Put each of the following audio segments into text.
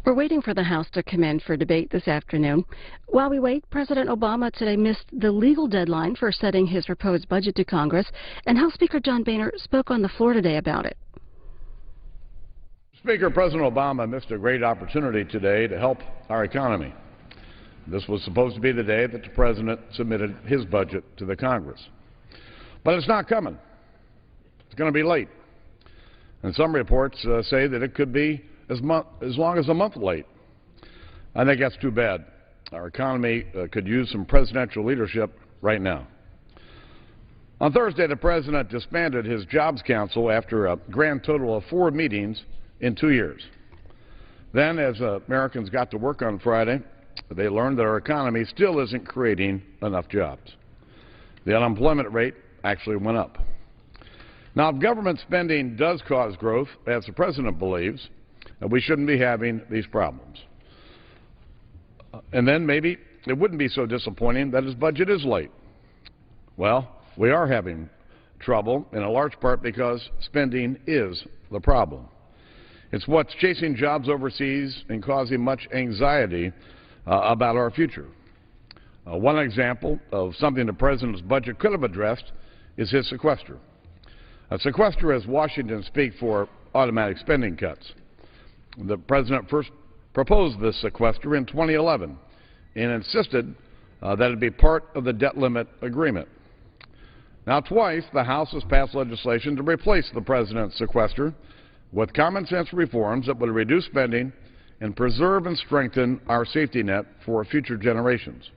We're waiting for the House to come in for debate this afternoon. While we wait, President Obama today missed the legal deadline for setting his proposed budget to Congress, and House Speaker John Boehner spoke on the floor today about it. Speaker, President Obama missed a great opportunity today to help our economy. This was supposed to be the day that the President submitted his budget to the Congress. But it's not coming. It's going to be late. And some reports say that it could be as long as a month late. I think that's too bad. Our economy could use some presidential leadership right now. On Thursday, the President disbanded his Jobs Council after a grand total of 4 meetings in 2 years. Then, as Americans got to work on Friday, they learned that our economy still isn't creating enough jobs. The unemployment rate actually went up. Now, if government spending does cause growth, as the President believes, we shouldn't be having these problems. And then maybe it wouldn't be so disappointing that his budget is late. Well, we are having trouble, in a large part because spending is the problem. It's what's chasing jobs overseas and causing much anxiety about our future. One example of something the President's budget could have addressed is his sequester. Sequester is Washington speak for automatic spending cuts. The President first proposed this sequester in 2011 and insisted that it be part of the debt limit agreement. Now, twice the House has passed legislation to replace the President's sequester with common sense reforms that would reduce spending and preserve and strengthen our safety net for future generations.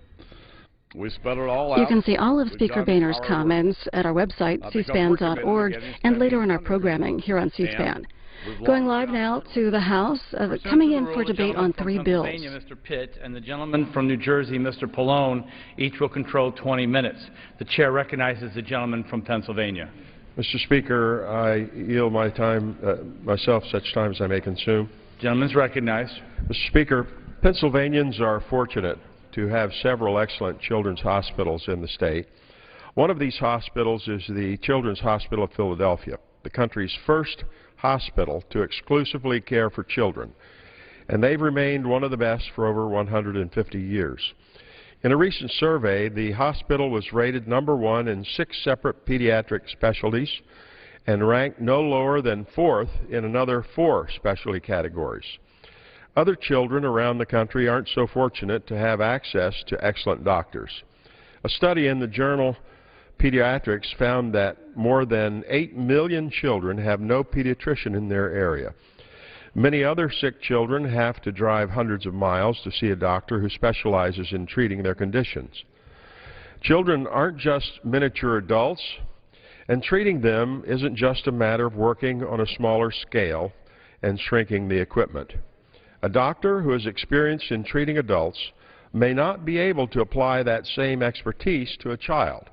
We spelled it all out. You can see all of Speaker Boehner's comments at our website, cspan.org, and later in our programming here on C-SPAN. Going live now to the House, coming in for debate on 3 bills. Mr. Pitt and the gentleman from New Jersey, Mr. Pallone, each will control 20 minutes. The chair recognizes the gentleman from Pennsylvania. Mr. Speaker, I yield my time, myself, such time as I may consume. Gentleman is recognized. Mr. Speaker, Pennsylvanians are fortunate to have several excellent children's hospitals in the state. One of these hospitals is the Children's Hospital of Philadelphia, the country's first hospital to exclusively care for children, and they've remained one of the best for over 150 years. In a recent survey, the hospital was rated #1 in 6 separate pediatric specialties and ranked no lower than 4th in another 4 specialty categories. Other children around the country aren't so fortunate to have access to excellent doctors. A study in the journal Pediatrics found that more than 8 million children have no pediatrician in their area. Many other sick children have to drive hundreds of miles to see a doctor who specializes in treating their conditions. Children aren't just miniature adults, and treating them isn't just a matter of working on a smaller scale and shrinking the equipment. A doctor who is experienced in treating adults may not be able to apply that same expertise to a child.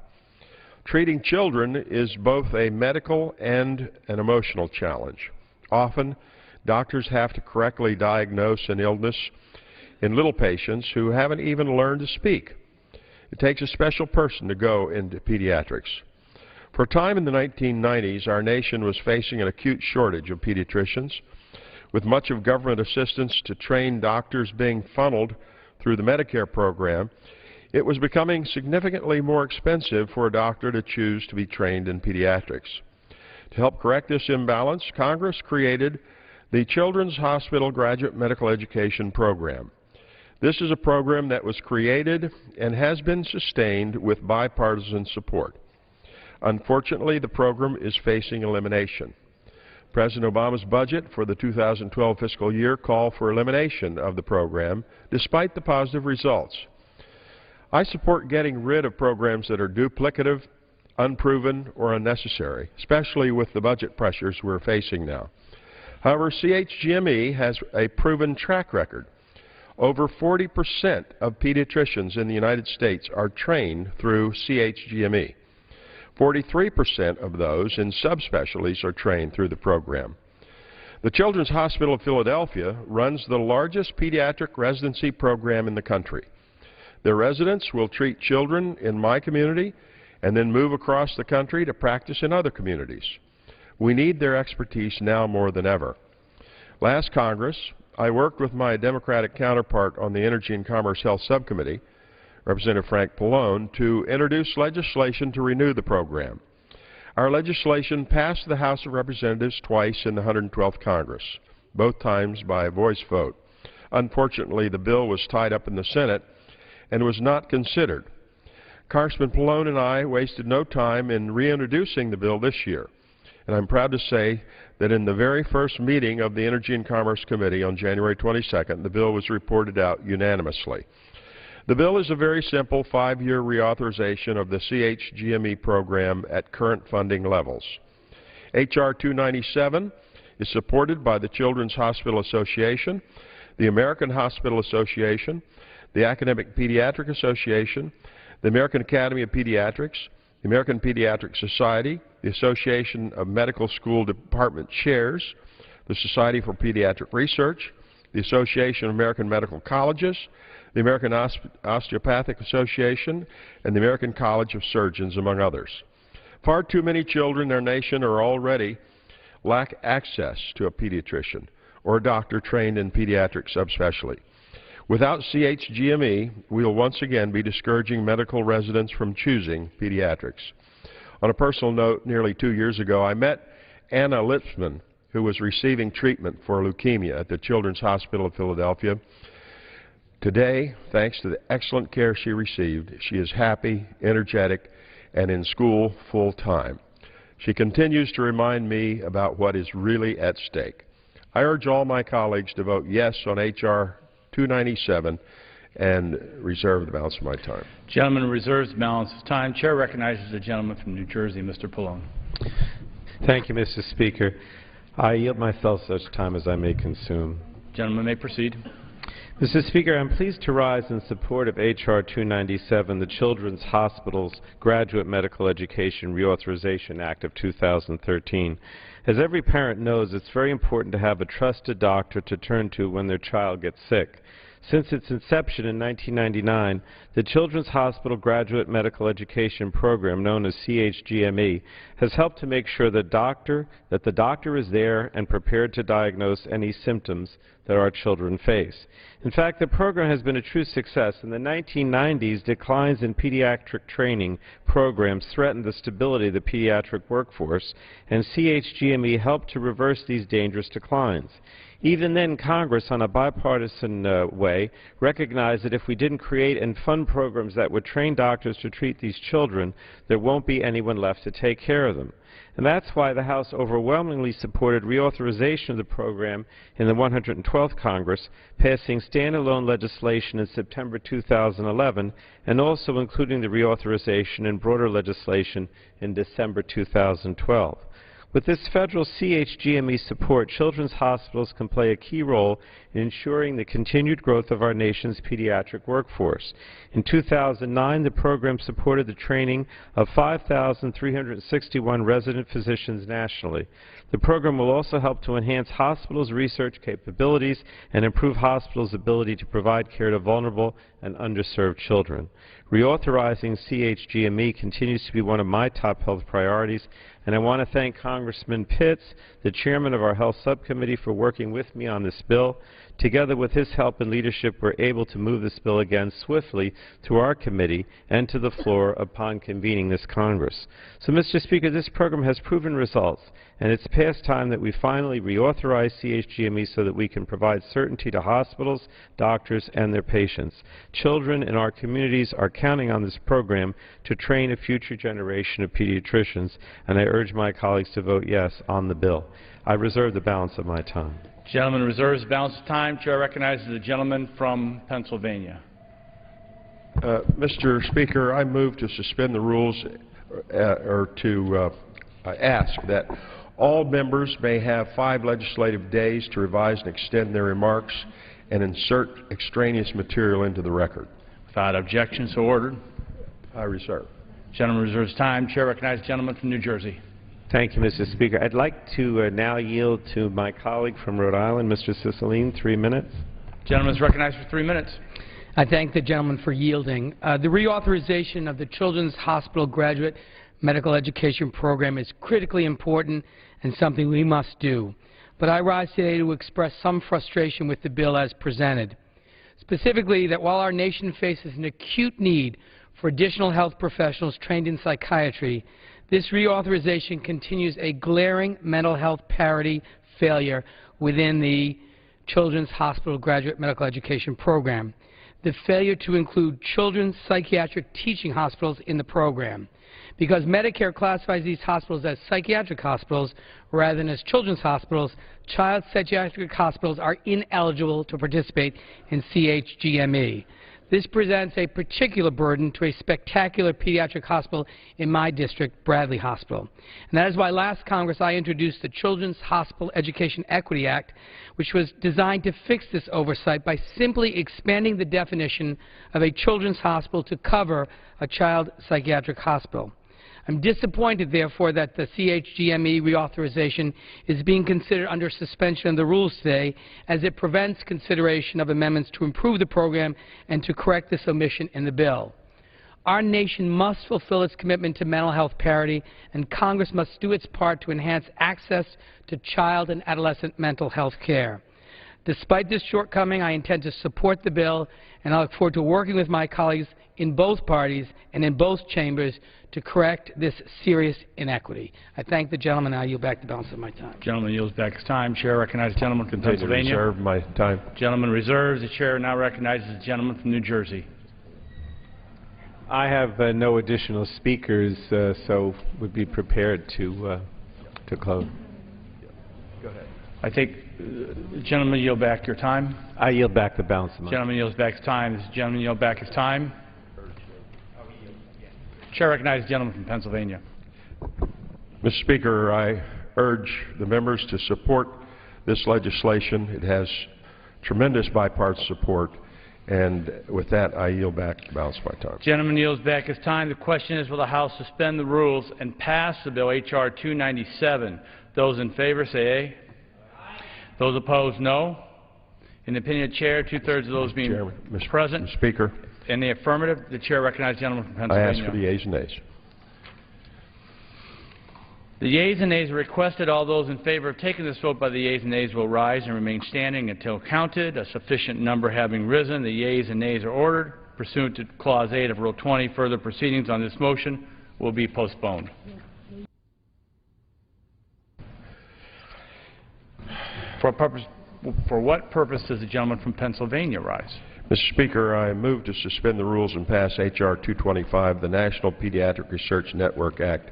Treating children is both a medical and an emotional challenge. Often, doctors have to correctly diagnose an illness in little patients who haven't even learned to speak. It takes a special person to go into pediatrics. For a time in the 1990s, our nation was facing an acute shortage of pediatricians, with much of government assistance to train doctors being funneled through the Medicare program. It was becoming significantly more expensive for a doctor to choose to be trained in pediatrics. To help correct this imbalance, Congress created the Children's Hospital Graduate Medical Education Program. This is a program that was created and has been sustained with bipartisan support. Unfortunately, the program is facing elimination. President Obama's budget for the 2012 fiscal year called for elimination of the program, despite the positive results. I support getting rid of programs that are duplicative, unproven, or unnecessary, especially with the budget pressures we're facing now. However, CHGME has a proven track record. Over 40% of pediatricians in the United States are trained through CHGME. 43% of those in subspecialties are trained through the program. The Children's Hospital of Philadelphia runs the largest pediatric residency program in the country. Their residents will treat children in my community and then move across the country to practice in other communities. We need their expertise now more than ever. Last Congress, I worked with my Democratic counterpart on the Energy and Commerce Health Subcommittee, Representative Frank Pallone, to introduce legislation to renew the program. Our legislation passed the House of Representatives twice in the 112th Congress, both times by a voice vote. Unfortunately, the bill was tied up in the Senate and was not considered. Congressman Pallone and I wasted no time in reintroducing the bill this year, and I'm proud to say that in the very first meeting of the Energy and Commerce Committee on January 22nd, the bill was reported out unanimously. The bill is a very simple 5-year reauthorization of the CHGME program at current funding levels. H.R. 297 is supported by the Children's Hospital Association, the American Hospital Association, the Academic Pediatric Association, the American Academy of Pediatrics, the American Pediatric Society, the Association of Medical School Department Chairs, the Society for Pediatric Research, the Association of American Medical Colleges, the American Osteopathic Association, and the American College of Surgeons, among others. Far too many children in our nation are already lack access to a pediatrician or a doctor trained in pediatric subspecialty. Without CHGME, we will once again be discouraging medical residents from choosing pediatrics. On a personal note, nearly 2 years ago, I met Anna Lipsman, who was receiving treatment for leukemia at the Children's Hospital of Philadelphia. Today, thanks to the excellent care she received, she is happy, energetic, and in school full-time. She continues to remind me about what is really at stake. I urge all my colleagues to vote yes on H.R. 297 and reserve the balance of my time. Gentleman reserves the balance of time. Chair recognizes the gentleman from New Jersey, Mr. Pallone. Thank you, Mr. Speaker. I yield myself such time as I may consume. Gentleman may proceed. Mr. Speaker, I'm pleased to rise in support of H.R. 297, the Children's Hospitals Graduate Medical Education Reauthorization Act of 2013. As every parent knows, it's very important to have a trusted doctor to turn to when their child gets sick. Since its inception in 1999, the Children's Hospital Graduate Medical Education Program, known as CHGME, has helped to make sure that the doctor is there and prepared to diagnose any symptoms that our children face. In fact, the program has been a true success. In the 1990s, declines in pediatric training programs threatened the stability of the pediatric workforce, and CHGME helped to reverse these dangerous declines. Even then, Congress, on a bipartisan way, recognized that if we didn't create and fund programs that would train doctors to treat these children, there won't be anyone left to take care of them. And that's why the House overwhelmingly supported reauthorization of the program in the 112th Congress, passing standalone legislation in September 2011, and also including the reauthorization in broader legislation in December 2012. With this federal CHGME support, children's hospitals can play a key role in ensuring the continued growth of our nation's pediatric workforce. In 2009, the program supported the training of 5,361 resident physicians nationally. The program will also help to enhance hospitals' research capabilities and improve hospitals' ability to provide care to vulnerable and underserved children. Reauthorizing CHGME continues to be one of my top health priorities, and I want to thank Congressman Pitts, the chairman of our Health Subcommittee, for working with me on this bill. Together with his help and leadership, we're able to move this bill again swiftly to our committee and to the floor upon convening this Congress. So, Mr. Speaker, this program has proven results, and it's past time that we finally reauthorize CHGME so that we can provide certainty to hospitals, doctors, and their patients. Children in our communities are counting on this program to train a future generation of pediatricians, and I urge my colleagues to vote yes on the bill. I reserve the balance of my time. Gentleman reserves the balance of time. Chair recognizes the gentleman from Pennsylvania. Mr. Speaker, I move to suspend the rules or to ask that all members may have 5 legislative days to revise and extend their remarks and insert extraneous material into the record. Without objection, so ordered. I reserve. Gentleman reserves time. Chair recognizes the gentleman from New Jersey. Thank you, Mr. Speaker. I'd like to now yield to my colleague from Rhode Island, Mr. Cicilline, 3 minutes. Gentleman is recognized for 3 minutes. I thank the gentleman for yielding. The reauthorization of the Children's Hospital Graduate Medical Education Program is critically important and something we must do. but I rise today to express some frustration with the bill as presented. Specifically, that while our nation faces an acute need for additional health professionals trained in psychiatry, this reauthorization continues a glaring mental health parity failure within the Children's Hospital Graduate Medical Education Program. The failure to include children's psychiatric teaching hospitals in the program. Because Medicare classifies these hospitals as psychiatric hospitals rather than as children's hospitals, child psychiatric hospitals are ineligible to participate in CHGME. This presents a particular burden to a spectacular pediatric hospital in my district, Bradley Hospital. And that is why last Congress I introduced the Children's Hospital Education Equity Act, which was designed to fix this oversight by simply expanding the definition of a children's hospital to cover a child psychiatric hospital. I'm disappointed, therefore, that the CHGME reauthorization is being considered under suspension of the rules today, as it prevents consideration of amendments to improve the program and to correct this omission in the bill. Our nation must fulfill its commitment to mental health parity, and Congress must do its part to enhance access to child and adolescent mental health care. Despite this shortcoming, I intend to support the bill, and I look forward to working with my colleagues in both parties and in both chambers to correct this serious inequity. I thank the gentleman. I yield back the balance of my time. Gentleman yields back his time. Chair recognizes the gentleman from Continue to Pennsylvania. reserve my time. Gentleman reserves. The chair now recognizes the gentleman from New Jersey. I have no additional speakers, so would be prepared to close. Go ahead. I take gentleman yield back your time. I yield back the balance of my time. Gentleman yields back his time. This gentleman yield back his time. Chair recognizes the gentleman from Pennsylvania. Mr. Speaker, I urge the members to support this legislation. It has tremendous bipartisan support, and with that, I yield back the balance of my time. Gentleman yields back his time. The question is, will the House suspend the rules and pass the bill H.R. 297? Those in favor say aye. Those opposed, no. In the opinion of the Chair, two-thirds of those being present. Mr. Speaker. In the affirmative, the Chair recognizes the gentleman from I Pennsylvania. ask for the yeas and nays. The yeas and nays are requested. All those in favor of taking this vote by the yeas and nays will rise and remain standing until counted. A sufficient number having risen, the yeas and nays are ordered. Pursuant to Clause 8 of Rule 20, further proceedings on this motion will be postponed. For what purpose does the gentleman from Pennsylvania rise? Mr. Speaker, I move to suspend the rules and pass H.R. 225, the National Pediatric Research Network Act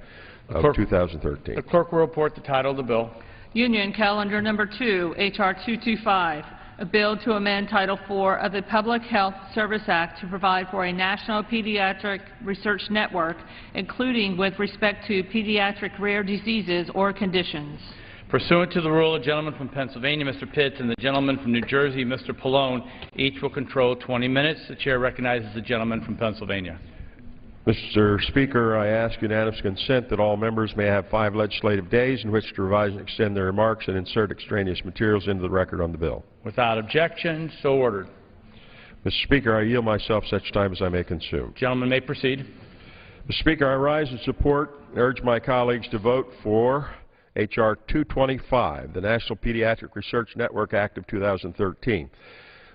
of 2013. The clerk will report the title of the bill. Union Calendar Number 2, H.R. 225, a bill to amend Title IV of the Public Health Service Act to provide for a national pediatric research network, including with respect to pediatric rare diseases or conditions. Pursuant to the rule, the gentleman from Pennsylvania, Mr. Pitts, and the gentleman from New Jersey, Mr. Pallone, each will control 20 minutes. The Chair recognizes the gentleman from Pennsylvania. Mr. Speaker, I ask unanimous consent that all members may have 5 legislative days in which to revise and extend their remarks and insert extraneous materials into the record on the bill. Without objection, so ordered. Mr. Speaker, I yield myself such time as I may consume. Gentleman may proceed. Mr. Speaker, I rise in support and urge my colleagues to vote for H.R. 225, the National Pediatric Research Network Act of 2013.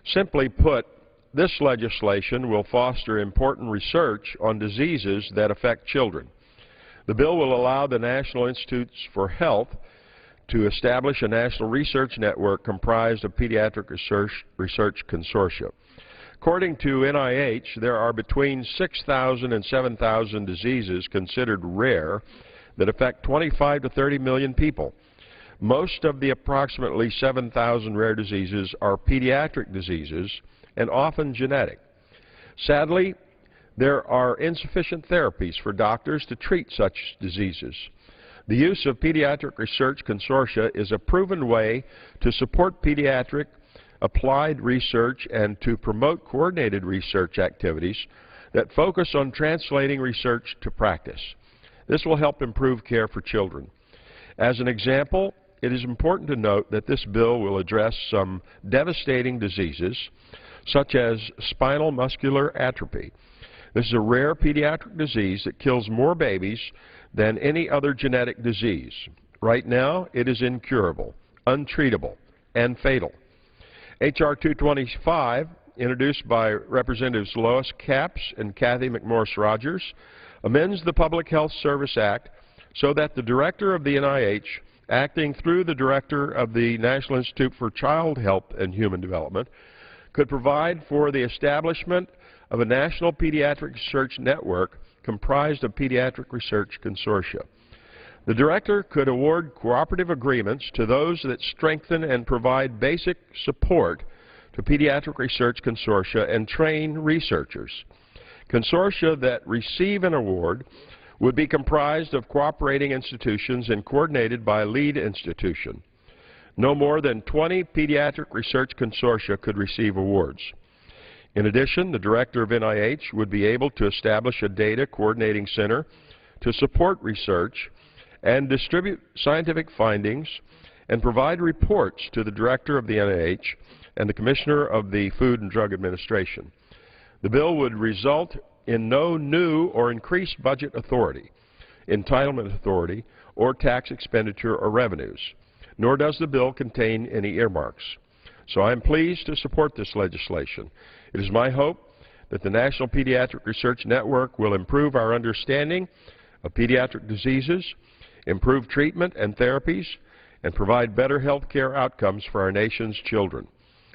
Simply put, this legislation will foster important research on diseases that affect children. The bill will allow the National Institutes for Health to establish a national research network comprised of pediatric research consortia. According to NIH, there are between 6,000 and 7,000 diseases considered rare that affect 25 to 30 million people. Most of the approximately 7,000 rare diseases are pediatric diseases and often genetic. Sadly, there are insufficient therapies for doctors to treat such diseases. The use of pediatric research consortia is a proven way to support pediatric applied research and to promote coordinated research activities that focus on translating research to practice. This will help improve care for children. As an example, it is important to note that this bill will address some devastating diseases, such as spinal muscular atrophy. This is a rare pediatric disease that kills more babies than any other genetic disease. Right now, it is incurable. untreatable, and fatal. H.R. 225, introduced by Representatives Lois Capps and Kathy McMorris Rogers, amends the Public Health Service Act so that the Director of the NIH, acting through the Director of the National Institute for Child Health and Human Development, could provide for the establishment of a national pediatric research network comprised of pediatric research consortia. The Director could award cooperative agreements to those that strengthen and provide basic support to pediatric research consortia and train researchers. Consortia that receive an award would be comprised of cooperating institutions and coordinated by a lead institution. No more than 20 pediatric research consortia could receive awards. In addition, the Director of NIH would be able to establish a data coordinating center to support research and distribute scientific findings and provide reports to the Director of the NIH and the Commissioner of the Food and Drug Administration. The bill would result in no new or increased budget authority, entitlement authority, or tax expenditure or revenues, nor does the bill contain any earmarks. So I am pleased to support this legislation. It is my hope that the National Pediatric Research Network will improve our understanding of pediatric diseases, improve treatment and therapies, and provide better health care outcomes for our nation's children.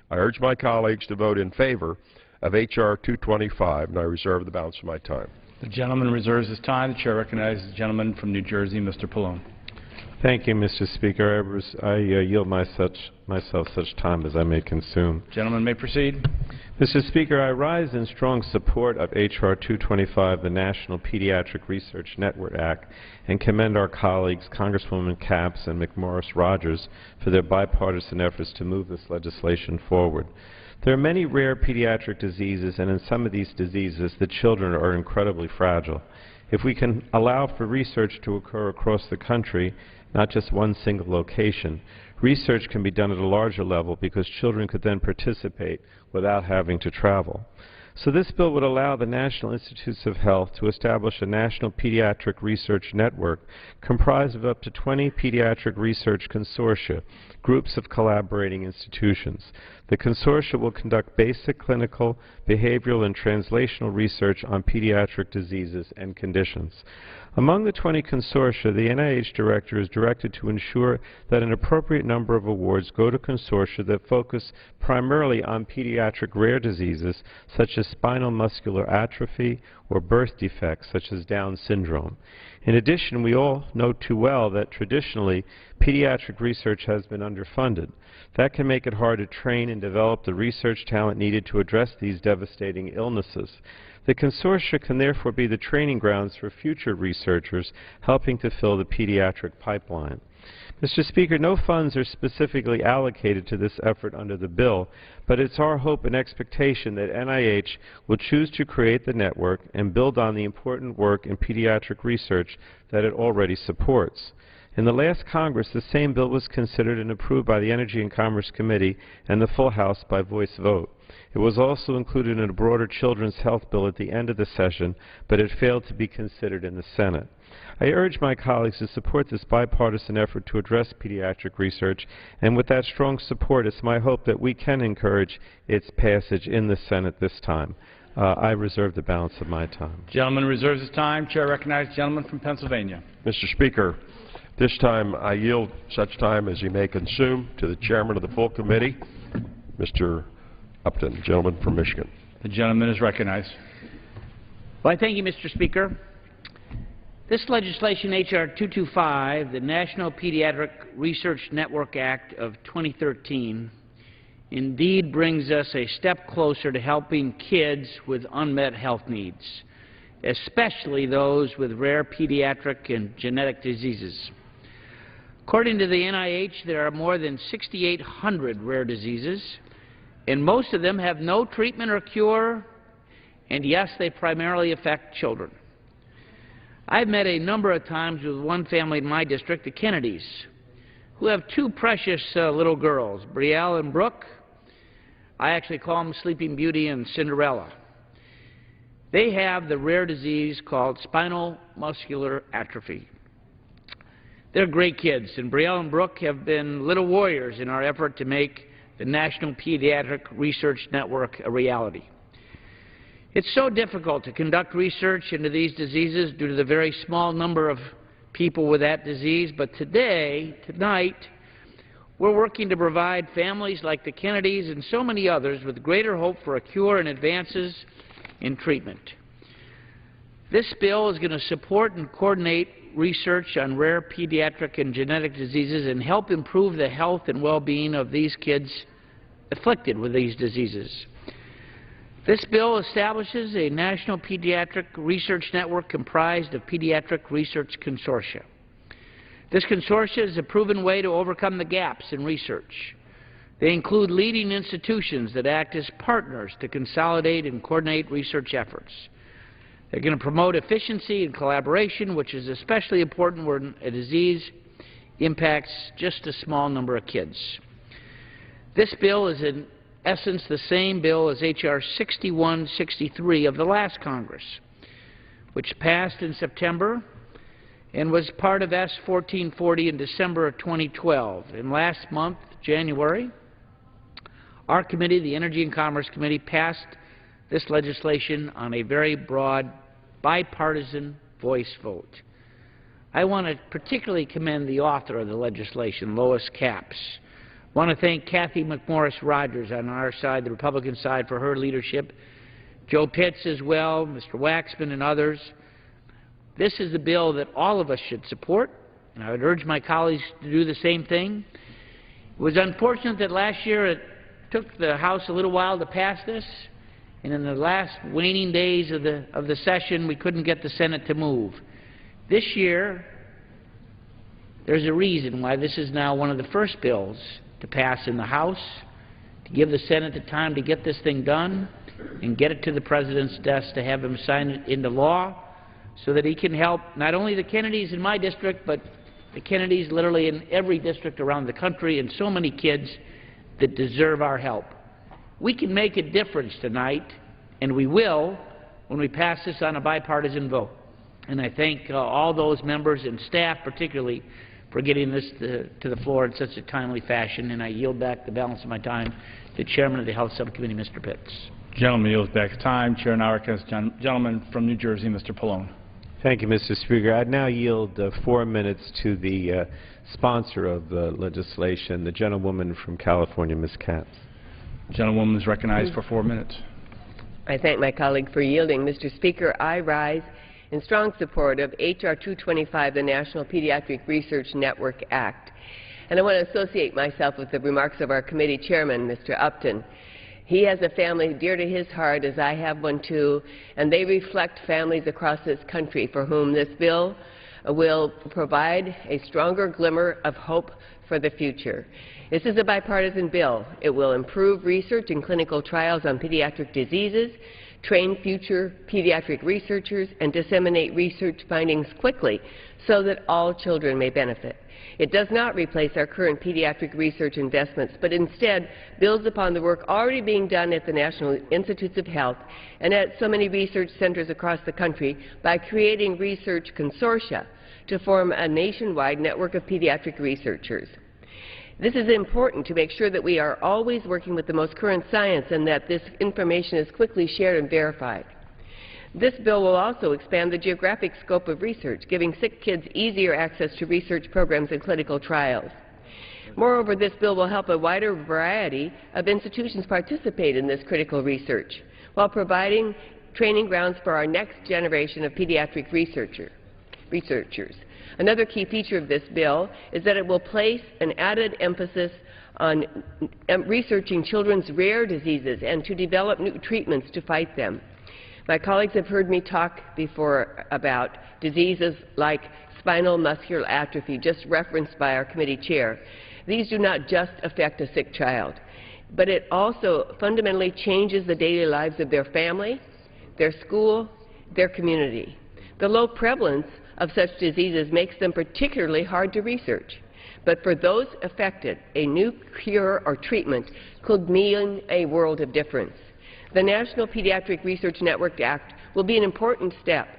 I urge my colleagues to vote in favor of H.R. 225, and I reserve the balance of my time. The gentleman reserves his time. The chair recognizes the gentleman from New Jersey, Mr. Pallone. Thank you, Mr. Speaker. I yield myself such time as I may consume. Gentleman may proceed. Mr. Speaker, I rise in strong support of H.R. 225, the National Pediatric Research Network Act, and commend our colleagues, Congresswoman Capps and McMorris Rogers, for their bipartisan efforts to move this legislation forward. There are many rare pediatric diseases, and in some of these diseases, the children are incredibly fragile. If we can allow for research to occur across the country, not just one single location, research can be done at a larger level because children could then participate without having to travel. So this bill would allow the National Institutes of Health to establish a national pediatric research network comprised of up to 20 pediatric research consortia, groups of collaborating institutions. The consortia will conduct basic clinical, behavioral, and translational research on pediatric diseases and conditions. Among the 20 consortia, the NIH Director is directed to ensure that an appropriate number of awards go to consortia that focus primarily on pediatric rare diseases such as spinal muscular atrophy or birth defects such as Down syndrome. In addition, we all know too well that traditionally pediatric research has been underfunded. That can make it hard to train and develop the research talent needed to address these devastating illnesses. The consortia can therefore be the training grounds for future researchers helping to fill the pediatric pipeline. Mr. Speaker, no funds are specifically allocated to this effort under the bill, but it's our hope and expectation that NIH will choose to create the network and build on the important work in pediatric research that it already supports. In the last Congress, the same bill was considered and approved by the Energy and Commerce Committee and the full House by voice vote. It was also included in a broader children's health bill at the end of the session, but it failed to be considered in the Senate. I urge my colleagues to support this bipartisan effort to address pediatric research, and with that strong support, it's my hope that we can encourage its passage in the Senate this time. I reserve the balance of my time. Gentleman reserves his time. Chair recognizes the gentleman from Pennsylvania. Mr. Speaker, this time I yield such time as he may consume to the chairman of the full committee, Mr. Upton, gentleman from Michigan. The gentleman is recognized. Well, I thank you, Mr. Speaker. This legislation, H.R. 225, the National Pediatric Research Network Act of 2013, indeed brings us a step closer to helping kids with unmet health needs, especially those with rare pediatric and genetic diseases. According to the NIH, there are more than 6,800 rare diseases, and most of them have no treatment or cure, and yes, they primarily affect children. I've met a number of times with one family in my district, the Kennedys, who have two precious little girls, Brielle and Brooke. I actually call them Sleeping Beauty and Cinderella. They have the rare disease called spinal muscular atrophy. They're great kids, and Brielle and Brooke have been little warriors in our effort to make the National Pediatric Research Network a reality. It's so difficult to conduct research into these diseases due to the very small number of people with that disease, but tonight, we're working to provide families like the Kennedys and so many others with greater hope for a cure and advances in treatment. This bill is going to support and coordinate research on rare pediatric and genetic diseases and help improve the health and well-being of these kids afflicted with these diseases. This bill establishes a national pediatric research network comprised of pediatric research consortia. This consortia is a proven way to overcome the gaps in research. They include leading institutions that act as partners to consolidate and coordinate research efforts. They're going to promote efficiency and collaboration, which is especially important when a disease impacts just a small number of kids. This bill is in essence the same bill as H.R. 6163 of the last Congress, which passed in September and was part of S. 1440 in December of 2012. And last month, January, our committee, the Energy and Commerce Committee, passed this legislation on a very broad, bipartisan voice vote. I want to particularly commend the author of the legislation, Lois Capps. I want to thank Kathy McMorris Rogers on our side, the Republican side, for her leadership, Joe Pitts as well, Mr. Waxman and others. This is a bill that all of us should support, and I would urge my colleagues to do the same thing. It was unfortunate that last year it took the House a little while to pass this, and in the last waning days of the session, we couldn't get the Senate to move. This year, there's a reason why this is now one of the first bills to pass in the House, to give the Senate the time to get this thing done and get it to the President's desk to have him sign it into law so that he can help not only the Kennedys in my district, but the Kennedys literally in every district around the country and so many kids that deserve our help. We can make a difference tonight, and we will when we pass this on a bipartisan vote. And I thank all those members and staff particularly for getting this to the floor in such a timely fashion, and I yield back the balance of my time to Chairman of the Health Subcommittee, Mr. Pitts. Gentleman yields back time. Chair now recognizes the gentleman from New Jersey, Mr. Pallone. Thank you, Mr. Speaker. I now yield 4 minutes to the sponsor of the legislation, the gentlewoman from California, Ms. Capps. The gentlewoman is recognized for 4 minutes. I thank my colleague for yielding. Mr. Speaker, I rise in strong support of H.R. 225, the National Pediatric Research Network Act. And I want to associate myself with the remarks of our committee chairman, Mr. Upton. He has a family dear to his heart, as I have one too, and they reflect families across this country for whom this bill will provide a stronger glimmer of hope for the future. This is a bipartisan bill. It will improve research and clinical trials on pediatric diseases, train future pediatric researchers, and disseminate research findings quickly so that all children may benefit. It does not replace our current pediatric research investments, but instead builds upon the work already being done at the National Institutes of Health and at so many research centers across the country by creating research consortia to form a nationwide network of pediatric researchers. This is important to make sure that we are always working with the most current science and that this information is quickly shared and verified. This bill will also expand the geographic scope of research, giving sick kids easier access to research programs and clinical trials. Moreover, this bill will help a wider variety of institutions participate in this critical research, while providing training grounds for our next generation of pediatric researchers. Another key feature of this bill is that it will place an added emphasis on researching children's rare diseases and to develop new treatments to fight them. My colleagues have heard me talk before about diseases like spinal muscular atrophy, just referenced by our committee chair. These do not just affect a sick child, but it also fundamentally changes the daily lives of their family, their school, their community. The low prevalence of such diseases makes them particularly hard to research. But for those affected, a new cure or treatment could mean a world of difference. The National Pediatric Research Network Act will be an important step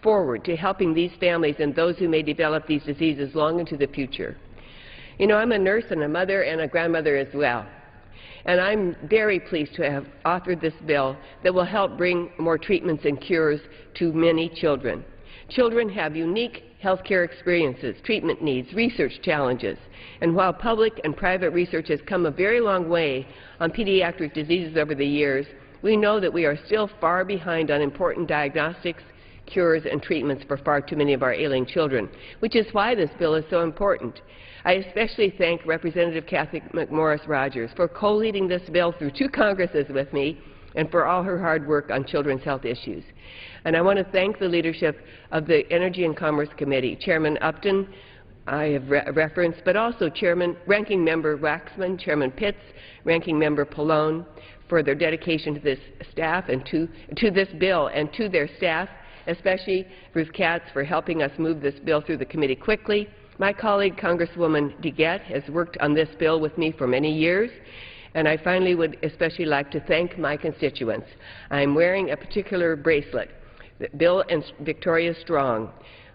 forward to helping these families and those who may develop these diseases long into the future. You know, I'm a nurse and a mother and a grandmother as well, and I'm very pleased to have authored this bill that will help bring more treatments and cures to many children. Children have unique health care experiences, treatment needs, research challenges, and while public and private research has come a very long way on pediatric diseases over the years, we know that we are still far behind on important diagnostics, cures, and treatments for far too many of our ailing children, which is why this bill is so important. I especially thank Representative Kathy McMorris Rodgers for co-leading this bill through 2 Congresses with me and for all her hard work on children's health issues. And I want to thank the leadership of the Energy and Commerce Committee, Chairman Upton, I have referenced, but also Ranking Member Waxman, Chairman Pitts, Ranking Member Pallone, for their dedication to this staff and to this bill, and to their staff, especially Ruth Katz for helping us move this bill through the committee quickly. My colleague, Congresswoman DeGette, has worked on this bill with me for many years, and I finally would especially like to thank my constituents. I'm wearing a particular bracelet, Bill and Victoria Strong,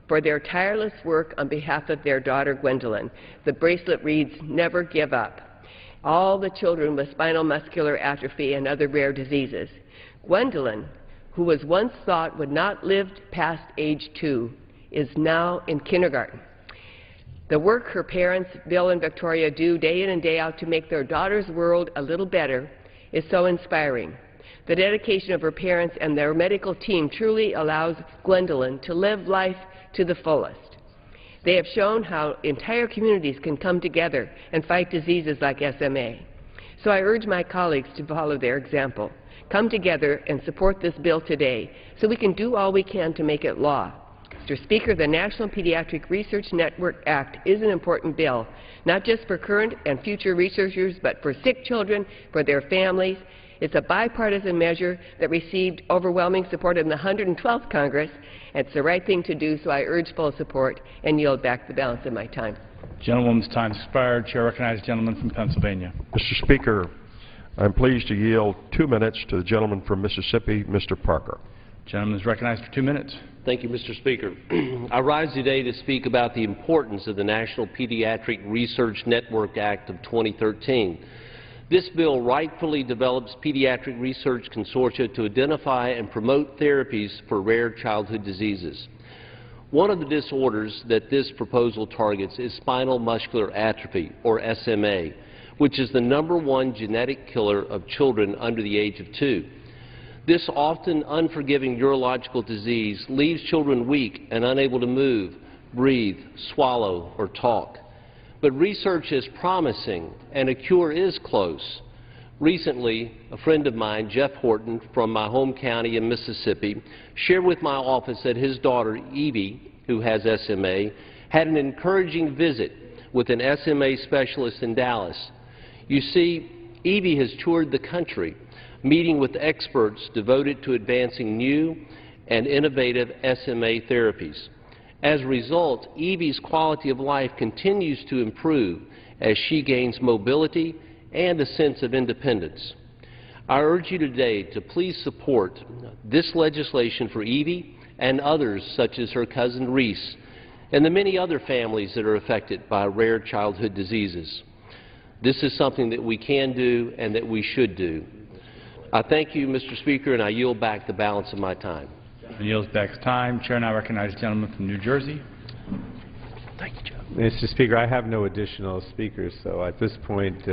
for their tireless work on behalf of their daughter, Gwendolyn. The bracelet reads, "Never give up." All the children with spinal muscular atrophy and other rare diseases. Gwendolyn, who was once thought would not live past age 2, is now in kindergarten. The work her parents, Bill and Victoria, do day in and day out to make their daughter's world a little better is so inspiring. The dedication of her parents and their medical team truly allows Gwendolyn to live life to the fullest. They have shown how entire communities can come together and fight diseases like SMA. So I urge my colleagues to follow their example. Come together and support this bill today so we can do all we can to make it law. Mr. Speaker, the National Pediatric Research Network Act is an important bill, not just for current and future researchers, but for sick children, for their families. It's a bipartisan measure that received overwhelming support in the 112th Congress. It's the right thing to do, so I urge full support and yield back the balance of my time. Gentlewoman's time expired. Chair recognizes the gentleman from Pennsylvania. Mr. Speaker, I'm pleased to yield 2 minutes to the gentleman from Mississippi, Mr. Parker. Gentleman is recognized for 2 minutes. Thank you, Mr. Speaker. I rise today to speak about the importance of the National Pediatric Research Network Act of 2013. This bill rightfully develops pediatric research consortia to identify and promote therapies for rare childhood diseases. One of the disorders that this proposal targets is spinal muscular atrophy, or SMA, which is the #1 genetic killer of children under the age of 2. This often unforgiving neurological disease leaves children weak and unable to move, breathe, swallow, or talk. But research is promising, and a cure is close. Recently, a friend of mine, Jeff Horton, from my home county in Mississippi, shared with my office that his daughter, Evie, who has SMA, had an encouraging visit with an SMA specialist in Dallas. You see, Evie has toured the country, meeting with experts devoted to advancing new and innovative SMA therapies. As a result, Evie's quality of life continues to improve as she gains mobility and a sense of independence. I urge you today to please support this legislation for Evie and others such as her cousin Reese and the many other families that are affected by rare childhood diseases. This is something that we can do and that we should do. I thank you, Mr. Speaker, and I yield back the balance of my time. He yields back his time. Chair now recognizes the gentleman from New Jersey. Thank you, Joe. Mr. Speaker, I have no additional speakers, so at this point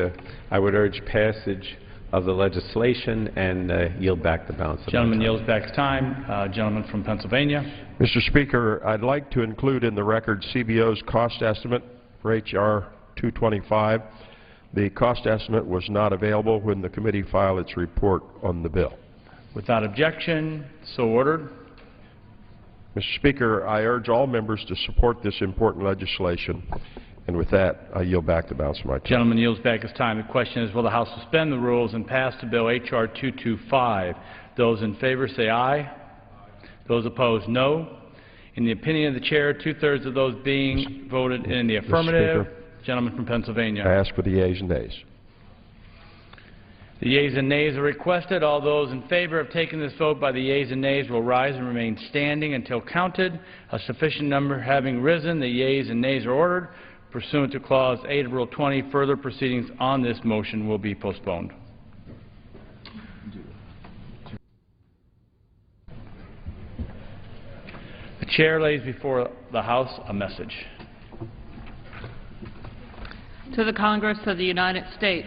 I would urge passage of the legislation and yield back the balance of my time. Gentleman yields back his time. Gentleman from Pennsylvania. Mr. Speaker, I'd like to include in the record CBO's cost estimate for H.R. 225. The cost estimate was not available when the committee filed its report on the bill. Without objection, so ordered. Mr. Speaker, I urge all members to support this important legislation, and with that, I yield back the balance of my time. Gentleman yields back his time. The question is, will the House suspend the rules and pass the bill H.R. 225? Those in favor say aye. Those opposed, no. In the opinion of the chair, 2/3 of those being voted in the affirmative. Gentleman from Pennsylvania. I ask for the yeas and nays. The yeas and nays are requested. All those in favor of taking this vote by the yeas and nays will rise and remain standing until counted. A sufficient number having risen, the yeas and nays are ordered. Pursuant to Clause 8 of Rule 20, further proceedings on this motion will be postponed. The Chair lays before the House a message. To the Congress of the United States,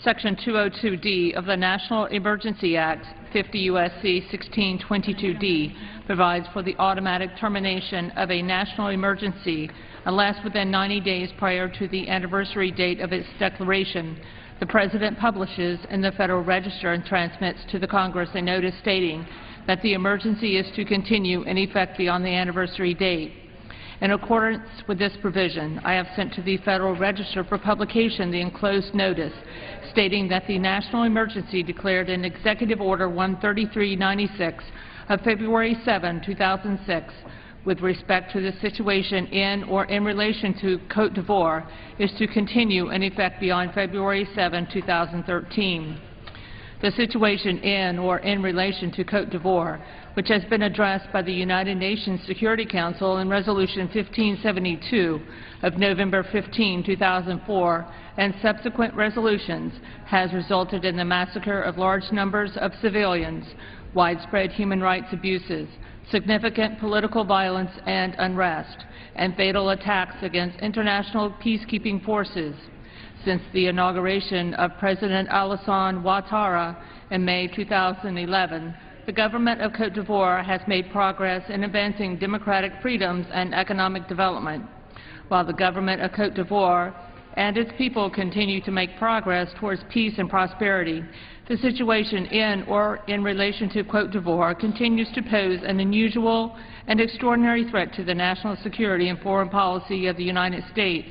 Section 202D of the National Emergency Act, 50 U.S.C. 1622D, provides for the automatic termination of a national emergency unless within 90 days prior to the anniversary date of its declaration, the President publishes in the Federal Register and transmits to the Congress a notice stating that the emergency is to continue in effect beyond the anniversary date. In accordance with this provision, I have sent to the Federal Register for publication the enclosed notice stating that the national emergency declared in Executive Order 13396 of February 7, 2006, with respect to the situation in or in relation to Côte d'Ivoire, is to continue in effect beyond February 7, 2013. The situation in or in relation to Côte d'Ivoire, which has been addressed by the United Nations Security Council in Resolution 1572 of November 15, 2004, and subsequent resolutions, has resulted in the massacre of large numbers of civilians, widespread human rights abuses, significant political violence and unrest, and fatal attacks against international peacekeeping forces. Since the inauguration of President Alassane Ouattara in May 2011, the government of Côte d'Ivoire has made progress in advancing democratic freedoms and economic development. While the government of Côte d'Ivoire and its people continue to make progress towards peace and prosperity, the situation in or in relation to Côte d'Ivoire continues to pose an unusual and extraordinary threat to the national security and foreign policy of the United States.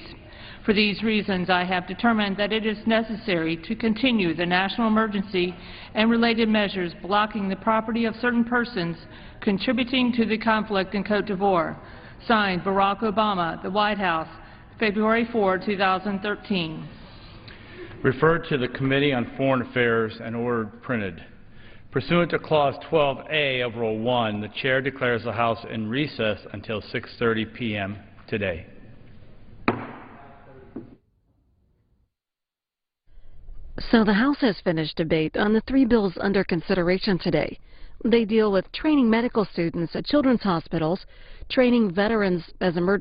For these reasons, I have determined that it is necessary to continue the national emergency and related measures blocking the property of certain persons contributing to the conflict in Côte d'Ivoire. Signed, Barack Obama, the White House, February 4, 2013. Referred to the Committee on Foreign Affairs and ordered printed. Pursuant to Clause 12A of Rule 1, the Chair declares the House in recess until 6:30 p.m. today. So the House has finished debate on the 3 bills under consideration today. They deal with training medical students at children's hospitals, training veterans as emergency